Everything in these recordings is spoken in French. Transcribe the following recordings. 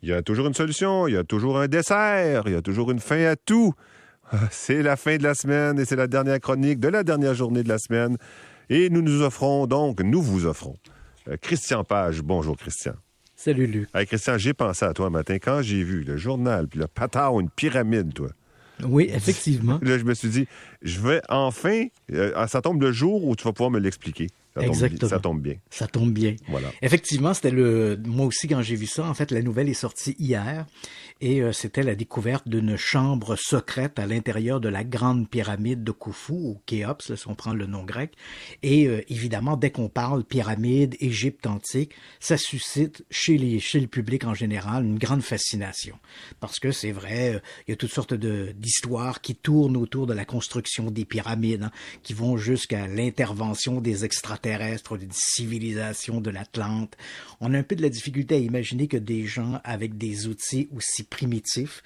Il y a toujours une solution, il y a toujours un dessert, il y a toujours une fin à tout. C'est la fin de la semaine et c'est la dernière chronique de la dernière journée de la semaine. Et nous vous offrons Christian Page. Bonjour, Christian. Salut, Luc. Hey, Christian, j'ai pensé à toi un matin quand j'ai vu le journal, puis le patard, une pyramide, toi. Oui, effectivement. Là, je me suis dit, je vais enfin... ça tombe le jour où tu vas pouvoir me l'expliquer. Exactement. Ça tombe bien. Ça tombe bien. Voilà. Effectivement, moi aussi, quand j'ai vu ça, en fait, la nouvelle est sortie hier et c'était la découverte d'une chambre secrète à l'intérieur de la grande pyramide de Khufu, ou Khéops, là, si on prend le nom grec. Et évidemment, dès qu'on parle pyramide, Égypte antique, ça suscite chez le public en général une grande fascination. Parce que c'est vrai, il y a toutes sortes d'histoires qui tournent autour de la construction des pyramides, qui vont jusqu'à l'intervention des extraterrestres, des civilisations de l'Atlante. On a un peu de la difficulté à imaginer que des gens avec des outils aussi primitifs,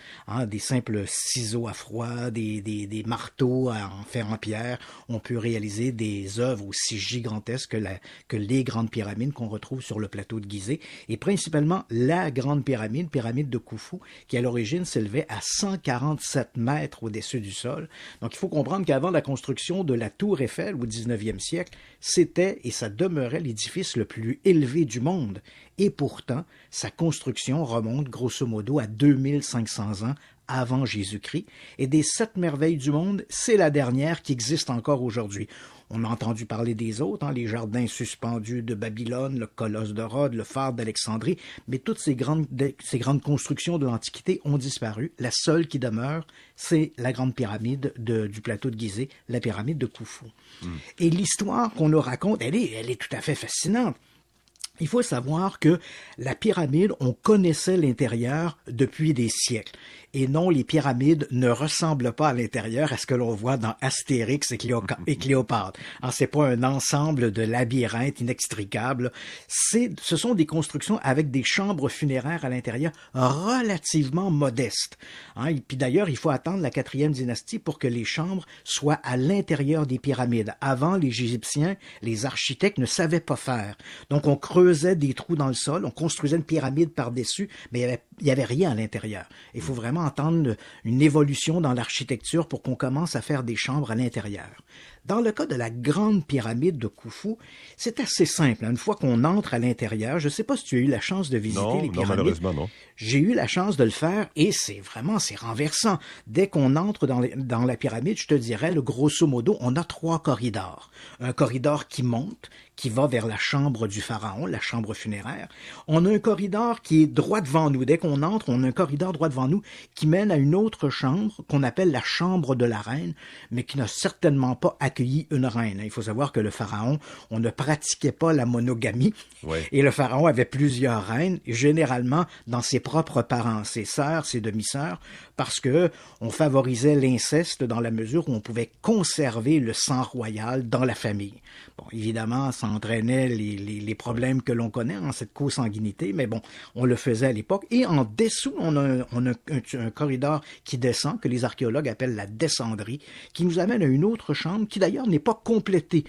des simples ciseaux à froid, des marteaux en fer en pierre, on peut réaliser des œuvres aussi gigantesques que les grandes pyramides qu'on retrouve sur le plateau de Gizeh, et principalement la grande pyramide de Khufu, qui à l'origine s'élevait à 147 mètres au-dessus du sol. Donc il faut comprendre qu'avant la construction de la Tour Eiffel au 19e siècle, c'était et ça demeurait l'édifice le plus élevé du monde. Et pourtant, sa construction remonte grosso modo à 2500 ans avant Jésus-Christ. Et des 7 merveilles du monde, c'est la dernière qui existe encore aujourd'hui. On a entendu parler des autres, les jardins suspendus de Babylone, le colosse de Rhodes, le phare d'Alexandrie, mais toutes ces grandes constructions de l'Antiquité ont disparu. La seule qui demeure, c'est la grande pyramide du plateau de Gizeh, la pyramide de Khufu. Et l'histoire qu'on nous raconte, elle est tout à fait fascinante. Il faut savoir que la pyramide, on connaissait l'intérieur depuis des siècles. Et non, les pyramides ne ressemblent pas à l'intérieur à ce que l'on voit dans Astérix et Cléopâtre. Alors, c'est pas un ensemble de labyrinthes inextricables. Ce sont des constructions avec des chambres funéraires à l'intérieur relativement modestes. Et puis d'ailleurs, il faut attendre la 4e dynastie pour que les chambres soient à l'intérieur des pyramides. Avant, les Égyptiens, les architectes ne savaient pas faire. Donc, on creusait des trous dans le sol, on construisait une pyramide par-dessus, mais il y avait rien à l'intérieur. Il faut vraiment entendre une évolution dans l'architecture pour qu'on commence à faire des chambres à l'intérieur. Dans le cas de la grande pyramide de Khufu, c'est assez simple. Une fois qu'on entre à l'intérieur, je ne sais pas si tu as eu la chance de visiter les pyramides. Non, malheureusement, non. J'ai eu la chance de le faire et c'est renversant. Dès qu'on entre dans la pyramide, je te dirais, grosso modo, on a 3 corridors. Un corridor qui monte, qui va vers la chambre du pharaon, la chambre funéraire. On a un corridor qui est droit devant nous. Dès qu'on entre, on a un corridor droit devant nous qui mène à une autre chambre qu'on appelle la chambre de la reine, mais qui n'a certainement pas accueilli une reine. Il faut savoir que le pharaon, on ne pratiquait pas la monogamie. Oui. Et le pharaon avait plusieurs reines, généralement dans ses propres parents, ses sœurs, ses demi-sœurs, parce que on favorisait l'inceste dans la mesure où on pouvait conserver le sang royal dans la famille. Bon, évidemment, ça entraînait les problèmes que l'on connaît en cette consanguinité, mais bon, on le faisait à l'époque. Et en dessous, on a un corridor qui descend, que les archéologues appellent la descendrie, qui nous amène à une autre chambre qui d'ailleurs n'est pas complétée.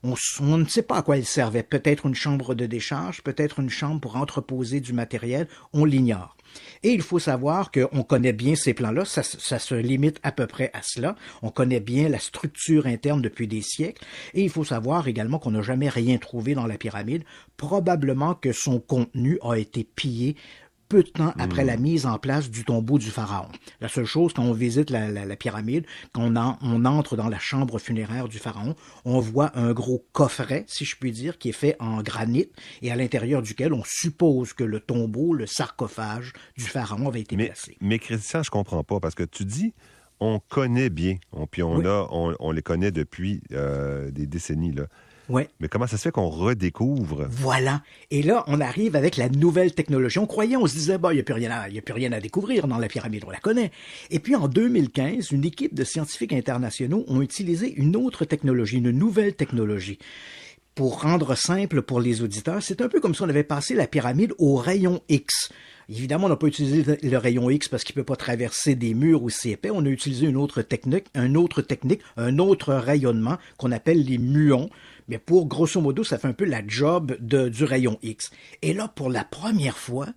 On ne sait pas à quoi elle servait. Peut-être une chambre de décharge, peut-être une chambre pour entreposer du matériel, on l'ignore. Et il faut savoir qu'on connaît bien ces plans-là, ça se limite à peu près à cela. On connaît bien la structure interne depuis des siècles. Et il faut savoir également qu'on n'a jamais rien trouvé dans la pyramide. Probablement que son contenu a été pillé peu de temps après la mise en place du tombeau du pharaon. La seule chose, quand on visite la pyramide, quand on entre dans la chambre funéraire du pharaon, on voit un gros coffret, si je puis dire, qui est fait en granit et à l'intérieur duquel on suppose que le tombeau, le sarcophage du pharaon avait été placé. Mais Christian, je comprends pas, parce que tu dis, on connaît bien, puis on les connaît depuis des décennies, là. Ouais. Mais comment ça se fait qu'on redécouvre? Voilà. Et là, on arrive avec la nouvelle technologie. On se disait, il n'y a plus rien à découvrir dans la pyramide, on la connaît. Et puis en 2015, une équipe de scientifiques internationaux ont utilisé une autre technologie, une nouvelle technologie. Pour rendre simple pour les auditeurs, c'est un peu comme si on avait passé la pyramide au rayon X. Évidemment, on n'a pas utilisé le rayon X parce qu'il ne peut pas traverser des murs aussi épais. On a utilisé une autre technique, un autre rayonnement qu'on appelle les muons. Mais pour, grosso modo, ça fait un peu la job du rayon X. Et là, pour la première fois,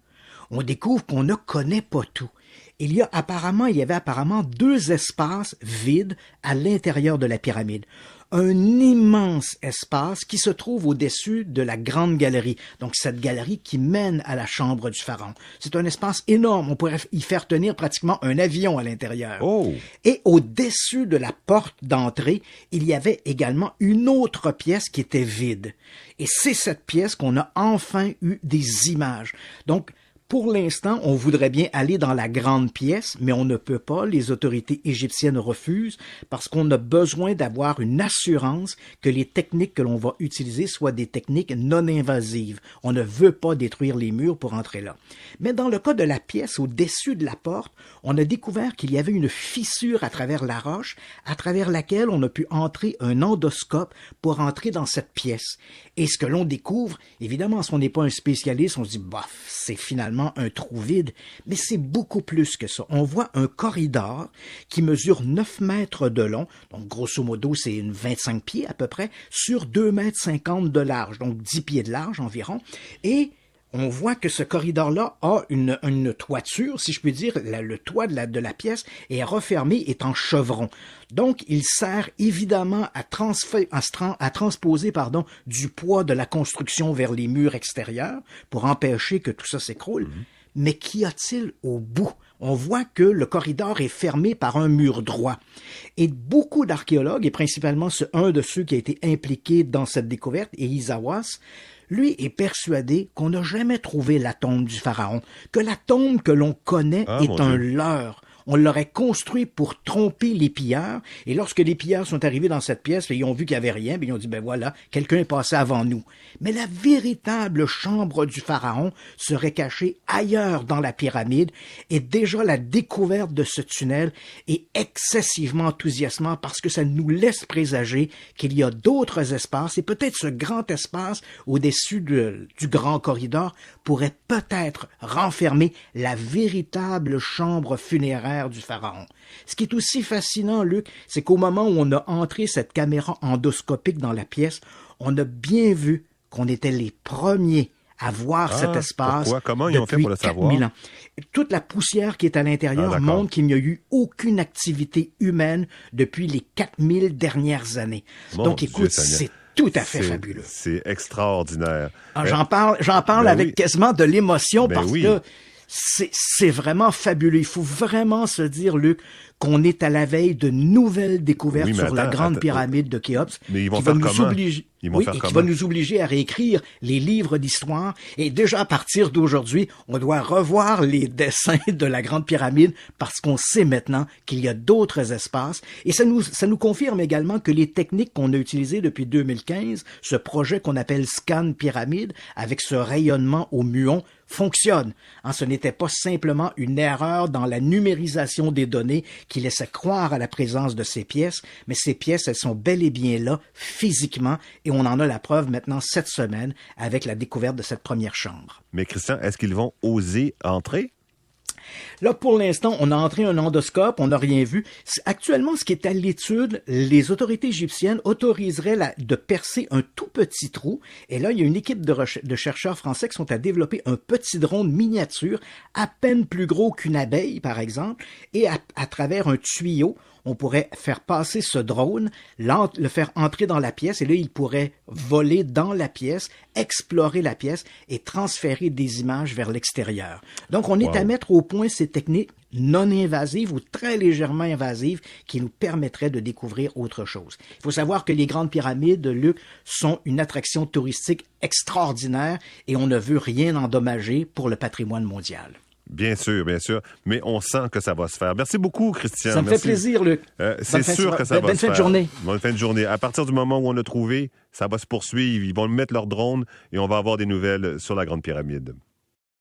on découvre qu'on ne connaît pas tout. Il y avait apparemment 2 espaces vides à l'intérieur de la pyramide. Un immense espace qui se trouve au-dessus de la grande galerie. Donc, cette galerie qui mène à la chambre du pharaon. C'est un espace énorme. On pourrait y faire tenir pratiquement un avion à l'intérieur. Oh! Et au-dessus de la porte d'entrée, il y avait également une autre pièce qui était vide. Et c'est cette pièce qu'on a enfin eu des images. Donc, pour l'instant, on voudrait bien aller dans la grande pièce, mais on ne peut pas. Les autorités égyptiennes refusent parce qu'on a besoin d'avoir une assurance que les techniques que l'on va utiliser soient des techniques non invasives. On ne veut pas détruire les murs pour entrer là. Mais dans le cas de la pièce, au-dessus de la porte, on a découvert qu'il y avait une fissure à travers la roche, à travers laquelle on a pu entrer un endoscope pour entrer dans cette pièce. Et ce que l'on découvre, évidemment, si on n'est pas un spécialiste, on se dit, bof, c'est finalement un trou vide, mais c'est beaucoup plus que ça. On voit un corridor qui mesure 9 mètres de long, donc grosso modo c'est une 25 pieds à peu près, sur 2,50 mètres de large, donc 10 pieds de large environ, et on voit que ce corridor-là a une toiture, si je puis dire, le toit de la pièce est refermé, est en chevron. Donc, il sert évidemment à transposer du poids de la construction vers les murs extérieurs pour empêcher que tout ça s'écroule. Mais qu'y a-t-il au bout? On voit que le corridor est fermé par un mur droit. Et beaucoup d'archéologues, et principalement un de ceux qui a été impliqué dans cette découverte, Eizawas, lui est persuadé qu'on n'a jamais trouvé la tombe du pharaon, que la tombe que l'on connaît est un leurre. On l'aurait construit pour tromper les pilleurs, et lorsque les pilleurs sont arrivés dans cette pièce, ils ont vu qu'il n'y avait rien, ils ont dit, ben voilà, quelqu'un est passé avant nous. Mais la véritable chambre du pharaon serait cachée ailleurs dans la pyramide, et déjà la découverte de ce tunnel est excessivement enthousiasmante parce que ça nous laisse présager qu'il y a d'autres espaces, et peut-être ce grand espace au-dessus du grand corridor pourrait peut-être renfermer la véritable chambre funéraire du pharaon. Ce qui est aussi fascinant, Luc, c'est qu'au moment où on a entré cette caméra endoscopique dans la pièce, on a bien vu qu'on était les premiers à voir cet espace. Pourquoi? Comment ils ont fait pour le savoir? Ans. Toute la poussière qui est à l'intérieur montre qu'il n'y a eu aucune activité humaine depuis les 4000 dernières années. Donc écoute, c'est tout à fait fabuleux. C'est extraordinaire. J'en parle avec quasiment de l'émotion parce que c'est vraiment fabuleux. Il faut vraiment se dire, Luc, qu'on est à la veille de nouvelles découvertes sur la grande pyramide de Khéops, qui va nous obliger à réécrire les livres d'histoire. Et déjà à partir d'aujourd'hui, on doit revoir les dessins de la grande pyramide parce qu'on sait maintenant qu'il y a d'autres espaces. Et ça nous confirme également que les techniques qu'on a utilisées depuis 2015, ce projet qu'on appelle Scan Pyramide, avec ce rayonnement au muon, fonctionne. Ce n'était pas simplement une erreur dans la numérisation des données qui laissait croire à la présence de ces pièces, mais ces pièces, elles sont bel et bien là, physiquement, et on en a la preuve maintenant cette semaine avec la découverte de cette première chambre. Mais Christian, est-ce qu'ils vont oser entrer? Là, pour l'instant, on a entré un endoscope, on n'a rien vu. Actuellement, ce qui est à l'étude, les autorités égyptiennes autoriseraient de percer un tout petit trou. Et là, il y a une équipe de chercheurs français qui sont à développer un petit drone miniature, à peine plus gros qu'une abeille, par exemple, et à travers un tuyau, on pourrait faire passer ce drone, le faire entrer dans la pièce, et là, il pourrait voler dans la pièce, explorer la pièce et transférer des images vers l'extérieur. Donc, on est à mettre au point ces techniques non invasives ou très légèrement invasives qui nous permettraient de découvrir autre chose. Il faut savoir que les grandes pyramides, Luc, sont une attraction touristique extraordinaire et on ne veut rien endommager pour le patrimoine mondial. Bien sûr, mais on sent que ça va se faire. Merci beaucoup, Christian. Ça me fait plaisir, Luc. C'est sûr que ça va se faire. Bonne fin de journée. Bonne fin de journée. À partir du moment où on l'a trouvé, ça va se poursuivre. Ils vont mettre leur drone et on va avoir des nouvelles sur la Grande Pyramide.